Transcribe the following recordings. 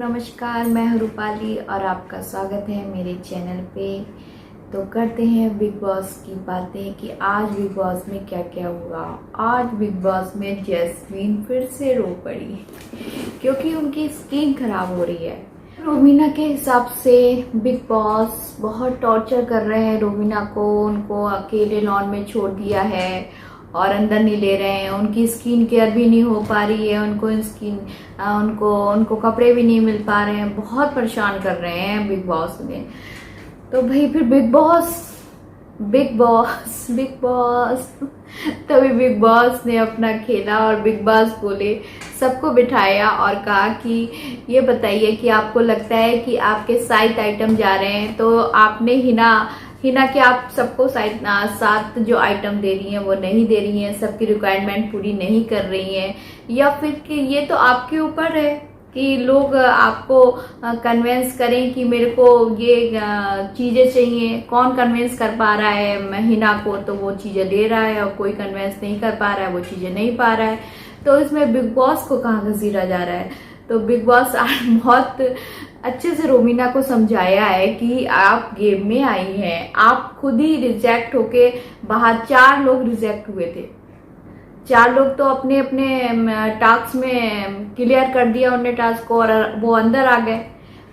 नमस्कार, मैं हूं रूपाली और आपका स्वागत है मेरे चैनल पे। तो करते हैं बिग बॉस की बातें कि आज बिग बॉस में क्या क्या हुआ। आज बिग बॉस में जैस्मीन फिर से रो पड़ी क्योंकि उनकी स्किन खराब हो रही है। रोमीना के हिसाब से बिग बॉस बहुत टॉर्चर कर रहे हैं रोमीना को, उनको अकेले लॉन में छोड़ दिया है और अंदर नहीं ले रहे हैं। उनकी स्किन केयर भी नहीं हो पा रही है, उनको कपड़े भी नहीं मिल पा रहे हैं। बहुत परेशान कर रहे हैं बिग बॉस ने। तो भाई फिर बिग बॉस तभी बिग बॉस ने अपना खेला और बिग बॉस बोले, सबको बिठाया और कहा कि ये बताइए कि आपको लगता है कि आपके 7 आइटम जा रहे हैं, तो आपने हिना के आप सबको 7 जो आइटम दे रही हैं वो नहीं दे रही हैं, सबकी रिक्वायरमेंट पूरी नहीं कर रही हैं, या फिर कि ये तो आपके ऊपर है कि लोग आपको कन्विंस करें कि मेरे को ये चीजें चाहिए। कौन कन्विंस कर पा रहा है हिना को, तो वो चीजें दे रहा है, और कोई कन्विंस नहीं कर पा रहा है, वो चीजें नहीं पा रहा है। तो इसमें बिग बॉस को कहाँ घसीटा जा रहा है। तो बिग बॉस बहुत अच्छे से रोमीना को समझाया है कि आप गेम में आई हैं, आप खुद ही रिजेक्ट होके बाहर 4 लोग रिजेक्ट हुए थे। 4 लोग तो अपने अपने टास्क में क्लियर कर दिया उन्होंने टास्क को, और वो अंदर आ गए।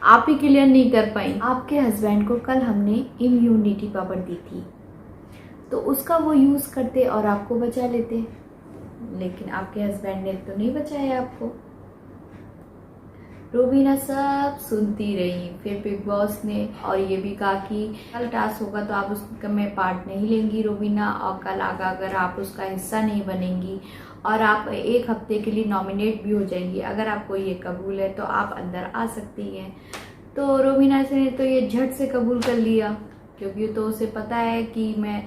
आप ही क्लियर नहीं कर पाई। आपके हस्बैंड को कल हमने इम्यूनिटी पावर दी थी, तो उसका वो यूज करते और आपको बचा लेते, लेकिन आपके हस्बैंड ने तो नहीं बचाया आपको। रोमीना सब सुनती रही। फिर बिग बॉस ने और ये भी कहा कि कल टास्क होगा तो आप उसमें पार्ट नहीं लेंगी रोमीना, और कल आगा अगर आप उसका हिस्सा नहीं बनेंगी और आप 1 हफ्ते के लिए नॉमिनेट भी हो जाएंगी, अगर आपको ये कबूल है तो आप अंदर आ सकती हैं। तो रोमीना से ने तो ये झट से कबूल कर लिया, क्योंकि तो उसे पता है कि मैं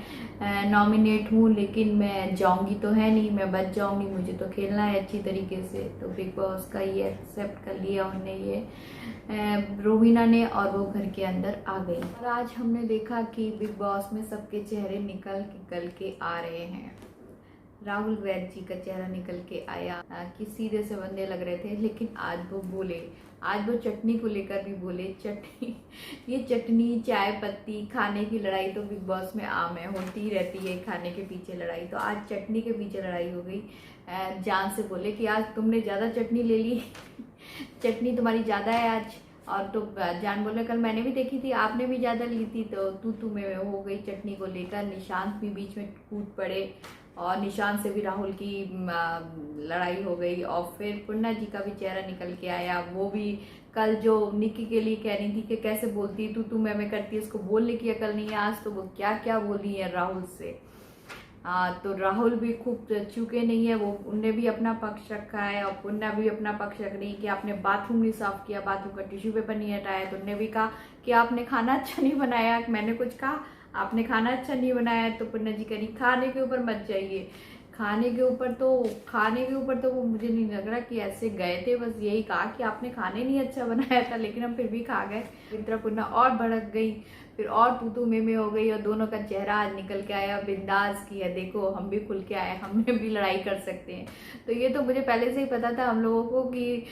नॉमिनेट हूँ, लेकिन मैं जाऊंगी तो है नहीं, मैं बच जाऊंगी, मुझे तो खेलना है अच्छी तरीके से। तो बिग बॉस का ये एक्सेप्ट कर लिया उन्होंने ये रोमीना ने, और वो घर के अंदर आ गई। और आज हमने देखा कि बिग बॉस में सबके चेहरे निकल के आ रहे हैं। राहुल वैद्य जी का चेहरा निकल के आया कि सीधे से बंदे लग रहे थे, लेकिन आज वो बोले, आज वो चटनी को लेकर भी बोले। ये चटनी, चाय पत्ती, खाने की लड़ाई तो बिग बॉस में आम है, होती रहती है खाने के पीछे लड़ाई। तो आज चटनी के पीछे लड़ाई हो गई। जान से बोले कि आज तुमने ज़्यादा चटनी ले ली चटनी तुम्हारी ज़्यादा है आज। और तो जान बोले, कल मैंने भी देखी थी, आपने भी ज़्यादा ली थी, तो तू में हो गई चटनी को लेकर। निशांत भी बीच में कूद पड़े और निशांत से भी राहुल की लड़ाई हो गई। और फिर पुन्ना जी का भी चेहरा निकल के आया। वो भी कल जो निक्की के लिए कह रही थी कि कैसे बोलती है तू मैं करती है, उसको बोलने की अकल नहीं है, आज तो वो क्या क्या बोली है राहुल से। तो राहुल भी खूब चुके नहीं है, वो उनने भी अपना पक्ष रखा है, और पुन्ना भी अपना पक्ष रख रही है कि आपने बाथरूम नहीं साफ किया, बाथरूम का टिश्यू पेपर नहीं हटाया। तो उनने भी कहा कि आपने खाना अच्छा नहीं बनाया। मैंने कुछ कहा, आपने खाना अच्छा नहीं बनाया। तो पुन्ना जी कह रही खाने के ऊपर मत जाइए। खाने के ऊपर तो वो मुझे नहीं लग रहा कि ऐसे गए थे, बस यही कहा कि आपने खाने नहीं अच्छा बनाया था, लेकिन हम फिर भी खा गए। मित्रा पुन्ना और भड़क गई, फिर और तू में हो गई, और दोनों का चेहरा आज निकल के आया बिंदास की है, देखो हम भी खुल के आए, हम भी लड़ाई कर सकते हैं। तो ये तो मुझे पहले से ही पता था हम लोगों को कि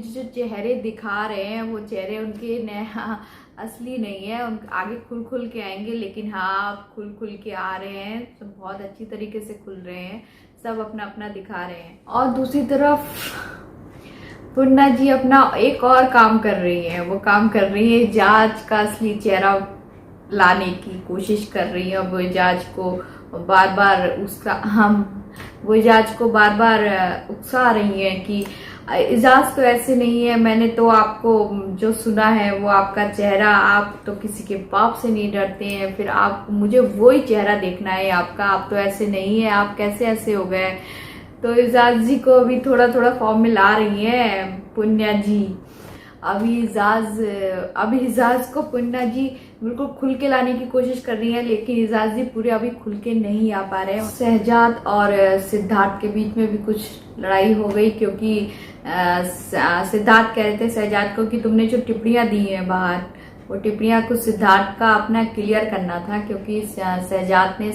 जो चेहरे दिखा रहे हैं वो चेहरे उनके असली नहीं है, उन आगे खुल के आएंगे। लेकिन हाँ, खुल के आ रहे हैं, सब बहुत अच्छी तरीके से खुल रहे हैं, सब अपना अपना दिखा रहे हैं। और दूसरी तरफ पुन्ना जी अपना एक और काम कर रही है, वो काम कर रही है जाज का असली चेहरा लाने की कोशिश कर रही है। वो जाज को बार बार उकसा रही है कि इजाज तो ऐसे नहीं है, मैंने तो आपको जो सुना है वो आपका चेहरा, आप तो किसी के बाप से नहीं डरते हैं, फिर आप मुझे वही चेहरा देखना है आपका, आप तो ऐसे नहीं है, आप कैसे ऐसे हो गए। तो इजाज जी को अभी थोड़ा फॉर्म में ला रही है पुन्ना जी। अभी इजाज को पुन्ना जी बिल्कुल खुल के लाने की कोशिश कर रही है, लेकिन इजाज जी पूरे अभी खुल के नहीं आ पा रहे हैं। सहजाद और सिद्धार्थ के बीच में भी कुछ लड़ाई हो गई, क्योंकि सिद्धार्थ कह रहे थे सहजाद को कि तुमने जो टिप्पणियां दी हैं बाहर, वो टिप्पणियां कुछ सिद्धार्थ का अपना क्लियर करना था, क्योंकि सहजाद ने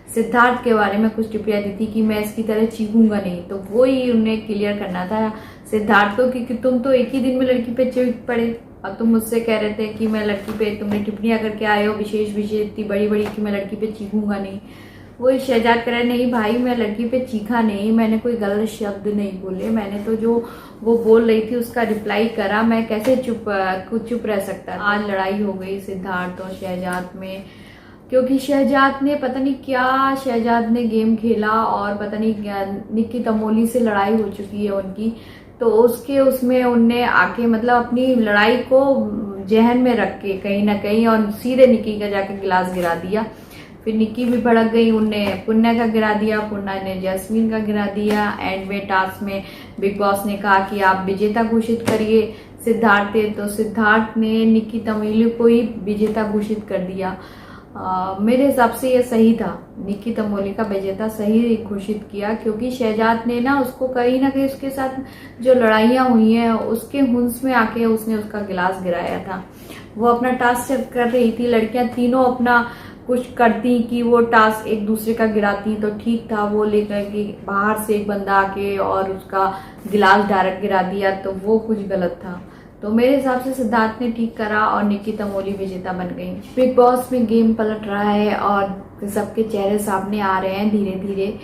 सिद्धार्थ के बारे में कुछ टिप्पणियां दी थी कि मैं इसकी तरह चीखूंगा नहीं, तो वो ही उन्हें क्लियर करना था सिद्धार्थ को कि तुम तो एक ही दिन में लड़की पे चीख पड़े और तुम मुझसे कह रहे थे कि मैं लड़की पे, तुमने टिप्पणियां करके आए हो विशेष इतनी बड़ी बड़ी कि मैं लड़की पे चीखूंगा नहीं। वो शहजाद कह रहे नहीं भाई, मैं लड़की पे चीखा नहीं, मैंने कोई गलत शब्द नहीं बोले, मैंने तो जो वो बोल रही थी उसका रिप्लाई करा, मैं कैसे चुप रह सकता। आज लड़ाई हो गई सिद्धार्थ और शहजाद में, क्योंकि शहजाद ने पता नहीं क्या शहजाद ने गेम खेला और पता नहीं निक्की तमोली से लड़ाई हो चुकी है उनकी, तो उसमें उनने आके मतलब अपनी लड़ाई को जहन में रख के कहीं ना कहीं और सीधे निक्की का जाके गिलास गिरा दिया। फिर निक्की भी भड़क गई, उनने पुण्य का गिरा दिया, पुण्य ने जैस्मीन का गिरा दिया। एंड में टास्क में बिग बॉस ने कहा कि आप विजेता घोषित करिए सिद्धार्थ थे, तो सिद्धार्थ ने निक्की तमोली को ही विजेता घोषित कर दिया। मेरे हिसाब से ये सही था, निक्की तमोली का विजेता सही घोषित किया, क्योंकि शहजाद ने ना उसको कहीं ना कहीं उसके साथ जो लड़ाइयाँ हुई हैं उसके हुंस में आके उसने उसका गिलास गिराया था। वो अपना टास्क कर रही थी, लड़कियां तीनों अपना कुछ करती कि वो टास्क एक दूसरे का गिराती तो ठीक था, वो लेकर के बाहर से एक बंदा आके और उसका गिलास डायरेक्ट गिरा दिया तो वो कुछ गलत था। तो मेरे हिसाब से सिद्धार्थ ने ठीक करा और निक्की तमोली विजेता बन गई। बिग बॉस में गेम पलट रहा है और सबके चेहरे सामने आ रहे हैं धीरे धीरे।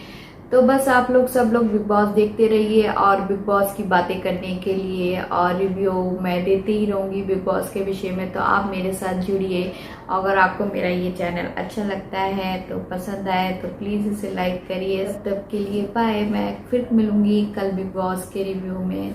तो बस आप लोग सब लोग बिग बॉस देखते रहिए और बिग बॉस की बातें करने के लिए और रिव्यू मैं देती ही रहूंगी बिग बॉस के विषय में, तो आप मेरे साथ जुड़िए। अगर आपको मेरा ये चैनल अच्छा लगता है तो पसंद आए तो प्लीज़ इसे लाइक करिए। तब के लिए बाय, मैं फिर मिलूंगी कल बिग बॉस के रिव्यू में।